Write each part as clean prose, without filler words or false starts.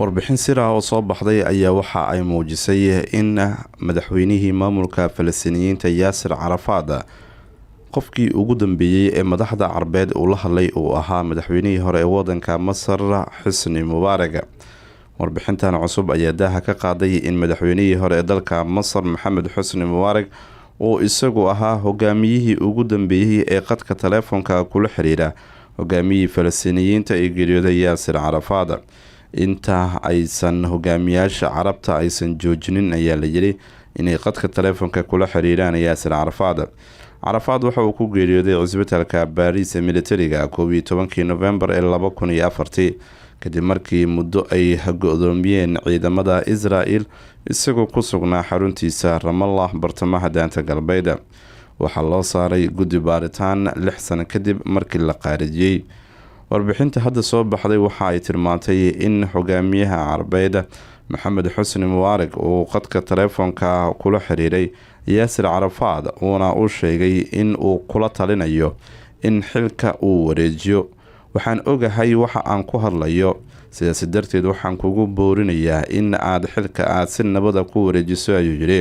warbixin sir ah oo soo baxday ayaa waxa ay muujisay in madaxweynihii maamulka Falastiiniyiinta Yaasir Carafaad qofkii ugu dambeeyay ee madaxda Carbeed uu la hadlay uu ahaa madaxweynihii hore ee wadanka Masar Xusni Mubaarak. warbixintan cusub ayaa daaha ka qaaday in madaxweynihii hore ee dalka Masar Maxamed Xusni Mubaarak uu isagu ahaa hogaamiyihii ugu dambeeyay ee qadka taleefanka kula xiriira hogaamiyihii Falastiiniyiinta ee geeriyooday Yaasir Carafaad. inta aysan hogaamiyaasha carabta aysan joojinin ayaa la yiri inay qadka taleefanka kula xiriiraan Yaasir Carafaad. Carafaad waxa uu ku geeriyooday cisbitaalka Paris ee militariga 12 November 2004 kadib markii muddo ay go'doomiyeen ciidamada Israel isagoo ku sugnaa xaruntiisa Ramallah bartamaha daanta galbeed. waxaa loo saaray guddi baaritaan 6 sano kadib markii la qaarijiyay. warbixinta hadda soo baxday waxa ay tilmaantay in hogaamiyaha Carbeed Maxamed Xusni Mubaarak uu qadka taleefanka kula xiriiray Yaasir Carafaad uuna u sheegay in uu kula talinayo in xilka uu wareejiyo. waxaan ogahay waxa aan ku hadlayo, sidaas darteed waxaan kugu boorinayaa in aad xilka si nabad ku wareejiso ayuu yiri.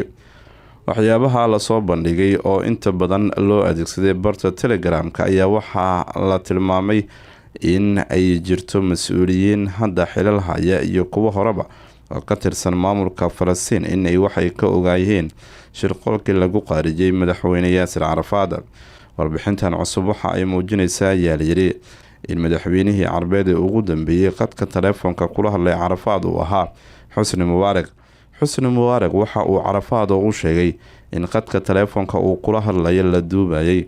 waxyaabaha la soo bandhigay oo inta badan loo adeegsaday barta Telegram-ka ayaa waxa la tilmaamay in ay jirto mas'uuliyiin hadda xilal haya iyo kuwa horeba oo ka tirsan maamulka Falastiin in ay waxay ka ogaayeen shirqoolkii lagu qaarijay madaxweyne Yaasir Carafaad. warbixintan cusub waxa ay muujinaysaa yaaliyiri in madaxweynihii Carbeed ee ugu dambeeyay qadka taleefanka kula hadlay Carafaad uu ahaa Xusni Mubaarak. Xusni Mubaarak waxa uu Carafaad u sheegay in qadka taleefanka uu kula hadlayo la duubayay